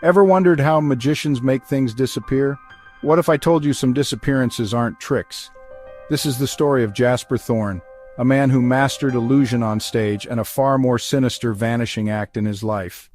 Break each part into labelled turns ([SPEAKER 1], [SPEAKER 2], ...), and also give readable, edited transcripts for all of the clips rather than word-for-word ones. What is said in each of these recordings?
[SPEAKER 1] Ever wondered how magicians make things disappear? What if I told you some disappearances aren't tricks? This is the story of Jasper Thorne, a man who mastered illusion on stage and a far more sinister vanishing act in his life.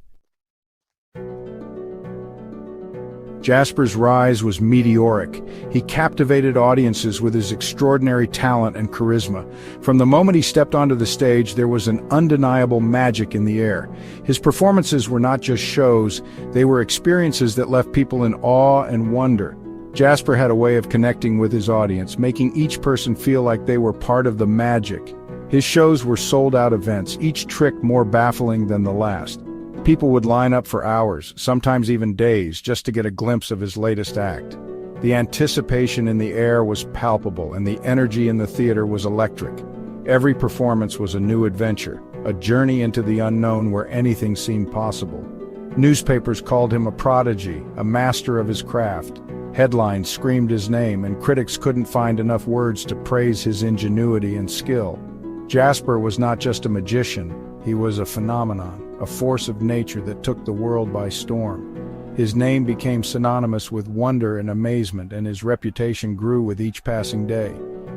[SPEAKER 1] Jasper's rise was meteoric. He captivated audiences with his extraordinary talent and charisma. From the moment he stepped onto the stage, there was an undeniable magic in the air. His performances were not just shows, they were experiences that left people in awe and wonder. Jasper had a way of connecting with his audience, making each person feel like they were part of the magic. His shows were sold-out events, each trick more baffling than the last. People would line up for hours, sometimes even days, just to get a glimpse of his latest act. The anticipation in the air was palpable, and the energy in the theater was electric. Every performance was a new adventure, a journey into the unknown where anything seemed possible. Newspapers called him a prodigy, a master of his craft. Headlines screamed his name, and critics couldn't find enough words to praise his ingenuity and skill. Jasper was not just a magician, he was a phenomenon, a force of nature that took the world by storm. His name became synonymous with wonder and amazement, and his reputation grew with each passing day.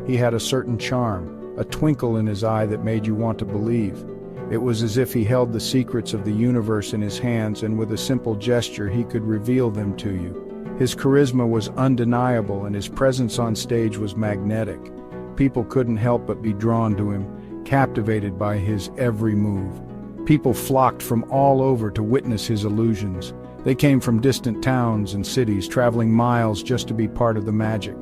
[SPEAKER 1] He had a certain charm, a twinkle in his eye that made you want to believe. It was as if he held the secrets of the universe in his hands, and with a simple gesture he could reveal them to you. His charisma was undeniable, and his presence on stage was magnetic. People couldn't help but be drawn to him, captivated by his every move. People flocked from all over to witness his illusions. They came from distant towns and cities, traveling miles just to be part of the magic.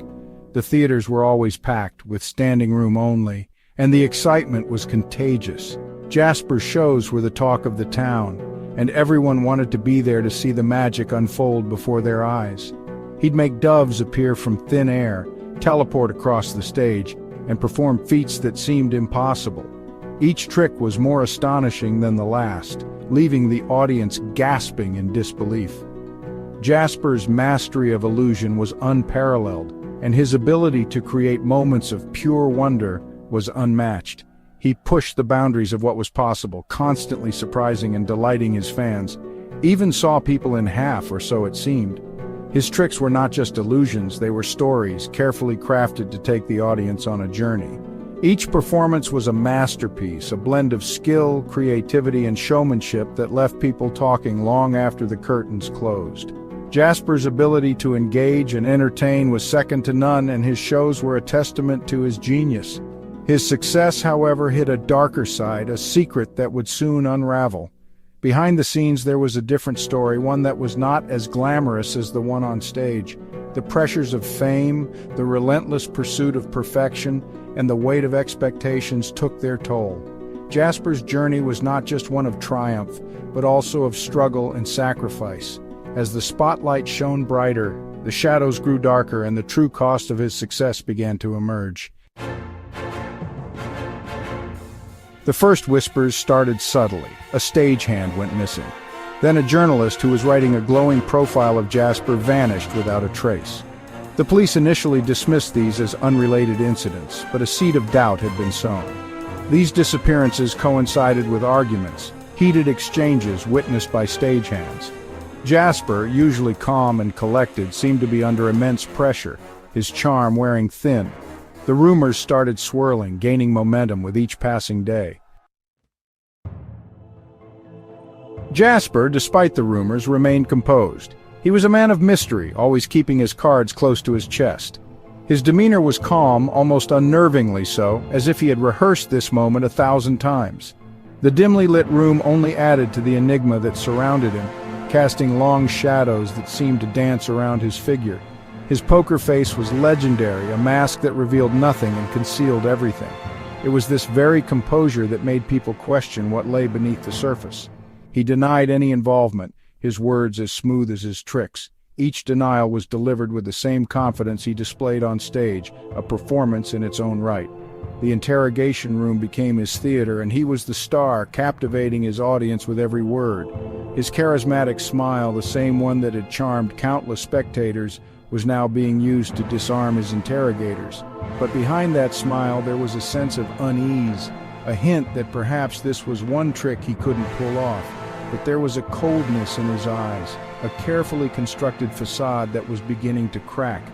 [SPEAKER 1] The theaters were always packed, with standing room only, and the excitement was contagious. Jasper's shows were the talk of the town, and everyone wanted to be there to see the magic unfold before their eyes. He'd make doves appear from thin air, teleport across the stage, and perform feats that seemed impossible. Each trick was more astonishing than the last, leaving the audience gasping in disbelief. Jasper's mastery of illusion was unparalleled, and his ability to create moments of pure wonder was unmatched. He pushed the boundaries of what was possible, constantly surprising and delighting his fans, even saw people in half, or so it seemed. His tricks were not just illusions, they were stories, carefully crafted to take the audience on a journey. Each performance was a masterpiece, a blend of skill, creativity, and showmanship that left people talking long after the curtains closed. Jasper's ability to engage and entertain was second to none, and his shows were a testament to his genius. His success, however, hid a darker side, a secret that would soon unravel. Behind the scenes there was a different story, one that was not as glamorous as the one on stage. The pressures of fame, the relentless pursuit of perfection, and the weight of expectations took their toll. Jasper's journey was not just one of triumph, but also of struggle and sacrifice. As the spotlight shone brighter, the shadows grew darker, and the true cost of his success began to emerge. The first whispers started subtly. A stagehand went missing. Then a journalist who was writing a glowing profile of Jasper vanished without a trace. The police initially dismissed these as unrelated incidents, but a seed of doubt had been sown. These disappearances coincided with arguments, heated exchanges witnessed by stagehands. Jasper, usually calm and collected, seemed to be under immense pressure, his charm wearing thin. The rumors started swirling, gaining momentum with each passing day. Jasper, despite the rumors, remained composed. He was a man of mystery, always keeping his cards close to his chest. His demeanor was calm, almost unnervingly so, as if he had rehearsed this moment 1,000 times. The dimly lit room only added to the enigma that surrounded him, casting long shadows that seemed to dance around his figure. His poker face was legendary, a mask that revealed nothing and concealed everything. It was this very composure that made people question what lay beneath the surface. He denied any involvement, his words as smooth as his tricks. Each denial was delivered with the same confidence he displayed on stage, a performance in its own right. The interrogation room became his theater, and he was the star, captivating his audience with every word. His charismatic smile, the same one that had charmed countless spectators, was now being used to disarm his interrogators. But behind that smile there was a sense of unease, a hint that perhaps this was one trick he couldn't pull off. but there was a coldness in his eyes, a carefully constructed facade that was beginning to crack.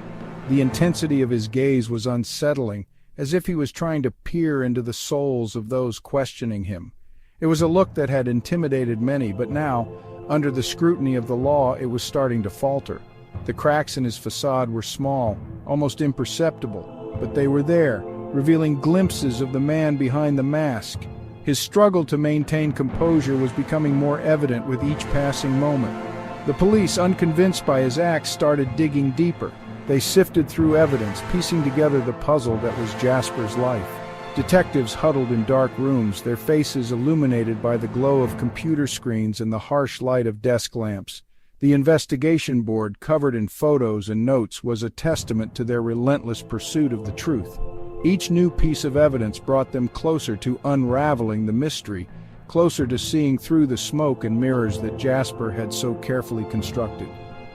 [SPEAKER 1] The intensity of his gaze was unsettling, as if he was trying to peer into the souls of those questioning him. It was a look that had intimidated many, but now, under the scrutiny of the law, it was starting to falter. The cracks in his facade were small, almost imperceptible, but they were there, revealing glimpses of the man behind the mask. His struggle to maintain composure was becoming more evident with each passing moment. The police, unconvinced by his acts, started digging deeper. They sifted through evidence, piecing together the puzzle that was Jasper's life. Detectives huddled in dark rooms, their faces illuminated by the glow of computer screens and the harsh light of desk lamps. The investigation board, covered in photos and notes, was a testament to their relentless pursuit of the truth. Each new piece of evidence brought them closer to unraveling the mystery, closer to seeing through the smoke and mirrors that Jasper had so carefully constructed.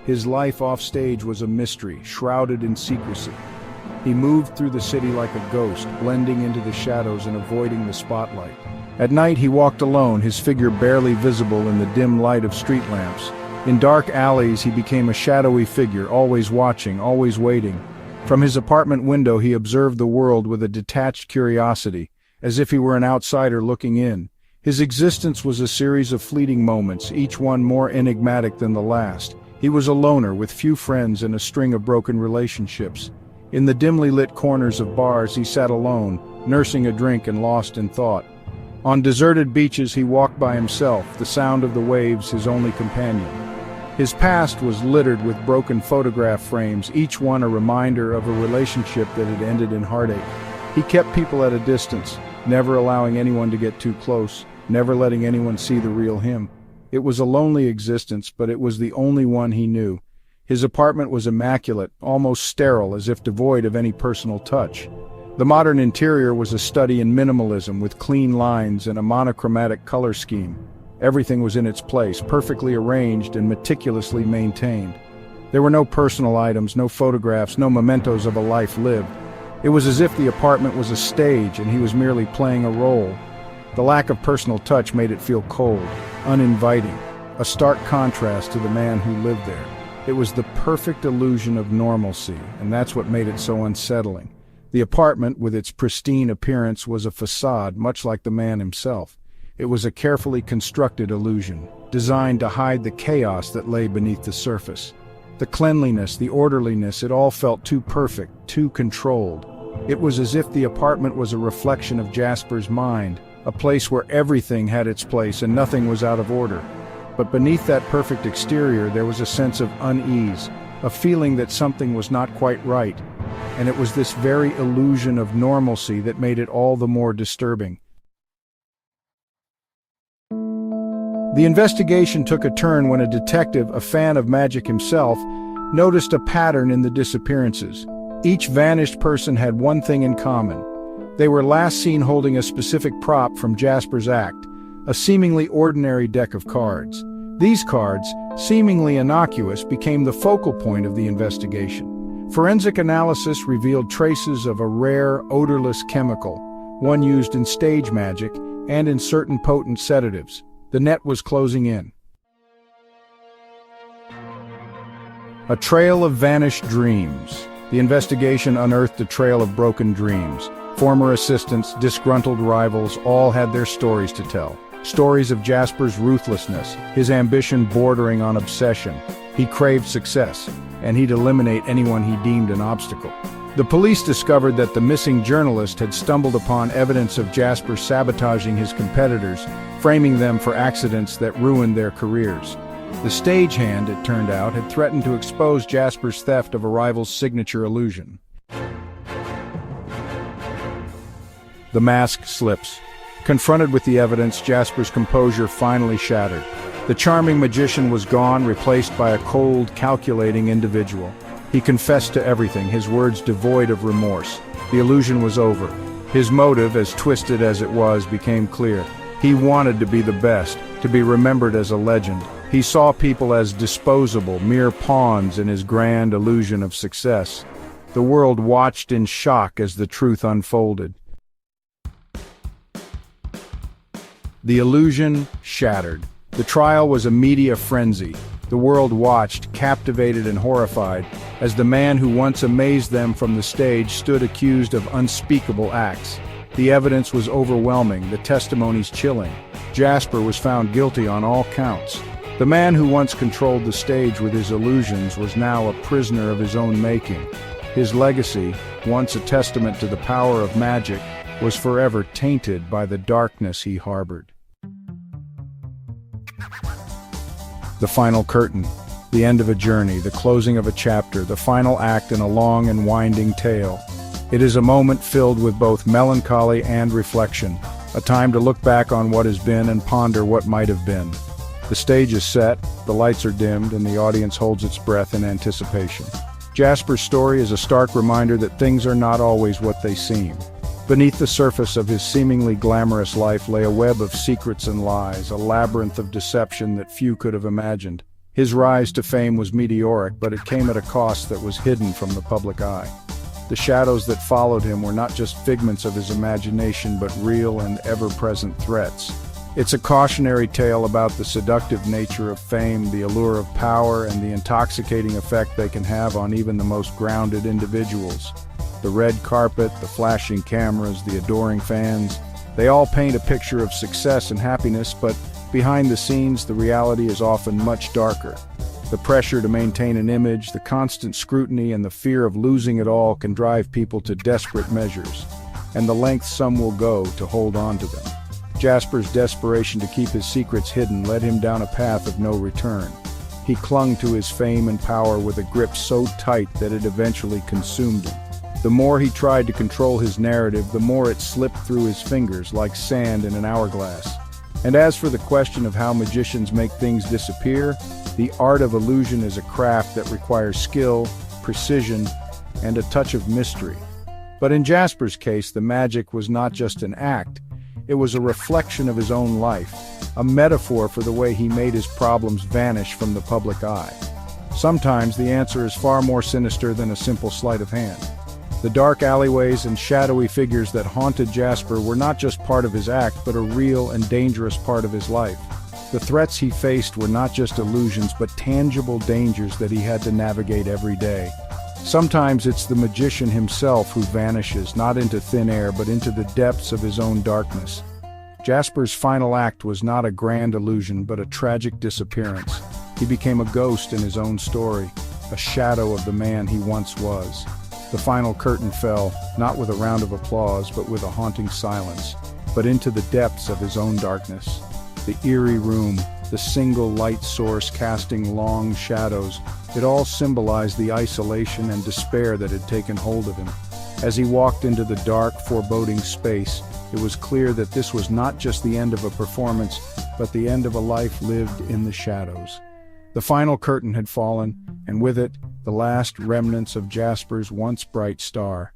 [SPEAKER 1] His life offstage was a mystery, shrouded in secrecy. He moved through the city like a ghost, blending into the shadows and avoiding the spotlight. At night he walked alone, his figure barely visible in the dim light of street lamps. In dark alleys he became a shadowy figure, always watching, always waiting. From his apartment window he observed the world with a detached curiosity, as if he were an outsider looking in. His existence was a series of fleeting moments, each one more enigmatic than the last. He was a loner with few friends and a string of broken relationships. In the dimly lit corners of bars he sat alone, nursing a drink and lost in thought. On deserted beaches he walked by himself, the sound of the waves his only companion. His past was littered with broken photograph frames, each one a reminder of a relationship that had ended in heartache. He kept people at a distance, never allowing anyone to get too close, never letting anyone see the real him. It was a lonely existence, but it was the only one he knew. His apartment was immaculate, almost sterile, as if devoid of any personal touch. The modern interior was a study in minimalism, with clean lines and a monochromatic color scheme. Everything was in its place, perfectly arranged and meticulously maintained. There were no personal items, no photographs, no mementos of a life lived. It was as if the apartment was a stage and he was merely playing a role. The lack of personal touch made it feel cold, uninviting, a stark contrast to the man who lived there. It was the perfect illusion of normalcy, and that's what made it so unsettling. The apartment, with its pristine appearance, was a facade, much like the man himself. It was a carefully constructed illusion, designed to hide the chaos that lay beneath the surface. The cleanliness, the orderliness, it all felt too perfect, too controlled. It was as if the apartment was a reflection of Jasper's mind, a place where everything had its place and nothing was out of order. But beneath that perfect exterior there was a sense of unease, a feeling that something was not quite right. And it was this very illusion of normalcy that made it all the more disturbing. The investigation took a turn when a detective, a fan of magic himself, noticed a pattern in the disappearances. Each vanished person had one thing in common. They were last seen holding a specific prop from Jasper's act, a seemingly ordinary deck of cards. These cards, seemingly innocuous, became the focal point of the investigation. Forensic analysis revealed traces of a rare, odorless chemical, one used in stage magic and in certain potent sedatives. The net was closing in. A trail of vanished dreams. The investigation unearthed a trail of broken dreams. Former assistants, disgruntled rivals, all had their stories to tell. Stories of Jasper's ruthlessness, his ambition bordering on obsession. He craved success, and he'd eliminate anyone he deemed an obstacle. The police discovered that the missing journalist had stumbled upon evidence of Jasper sabotaging his competitors, framing them for accidents that ruined their careers. The stagehand, it turned out, had threatened to expose Jasper's theft of a rival's signature illusion. The mask slips. Confronted with the evidence, Jasper's composure finally shattered. The charming magician was gone, replaced by a cold, calculating individual. He confessed to everything, his words devoid of remorse. The illusion was over. His motive, as twisted as it was, became clear. He wanted to be the best, to be remembered as a legend. He saw people as disposable, mere pawns in his grand illusion of success. The world watched in shock as the truth unfolded. The illusion shattered. The trial was a media frenzy. The world watched, captivated and horrified, as the man who once amazed them from the stage stood accused of unspeakable acts. The evidence was overwhelming, the testimonies chilling. Jasper was found guilty on all counts. The man who once controlled the stage with his illusions was now a prisoner of his own making. His legacy, once a testament to the power of magic, was forever tainted by the darkness he harbored. The final curtain, the end of a journey, the closing of a chapter, the final act in a long and winding tale. It is a moment filled with both melancholy and reflection, a time to look back on what has been and ponder what might have been. The stage is set, the lights are dimmed, and the audience holds its breath in anticipation. Jasper's story is a stark reminder that things are not always what they seem. Beneath the surface of his seemingly glamorous life lay a web of secrets and lies, a labyrinth of deception that few could have imagined. His rise to fame was meteoric, but it came at a cost that was hidden from the public eye. The shadows that followed him were not just figments of his imagination, but real and ever-present threats. It's a cautionary tale about the seductive nature of fame, the allure of power, and the intoxicating effect they can have on even the most grounded individuals. The red carpet, the flashing cameras, the adoring fans, they all paint a picture of success and happiness, but behind the scenes, the reality is often much darker. The pressure to maintain an image, the constant scrutiny, and the fear of losing it all can drive people to desperate measures, and the lengths some will go to hold on to them. Jasper's desperation to keep his secrets hidden led him down a path of no return. He clung to his fame and power with a grip so tight that it eventually consumed him. The more he tried to control his narrative, the more it slipped through his fingers like sand in an hourglass. And as for the question of how magicians make things disappear, the art of illusion is a craft that requires skill, precision, and a touch of mystery. But in Jasper's case, the magic was not just an act, it was a reflection of his own life, a metaphor for the way he made his problems vanish from the public eye. Sometimes the answer is far more sinister than a simple sleight of hand. The dark alleyways and shadowy figures that haunted Jasper were not just part of his act, but a real and dangerous part of his life. The threats he faced were not just illusions, but tangible dangers that he had to navigate every day. Sometimes it's the magician himself who vanishes, not into thin air, but into the depths of his own darkness. Jasper's final act was not a grand illusion, but a tragic disappearance. He became a ghost in his own story, a shadow of the man he once was. The final curtain fell, not with a round of applause, but with a haunting silence, but into the depths of his own darkness. The eerie room, the single light source casting long shadows, it all symbolized the isolation and despair that had taken hold of him. As he walked into the dark, foreboding space, it was clear that this was not just the end of a performance, but the end of a life lived in the shadows. The final curtain had fallen, and with it, the last remnants of Jasper's once bright star.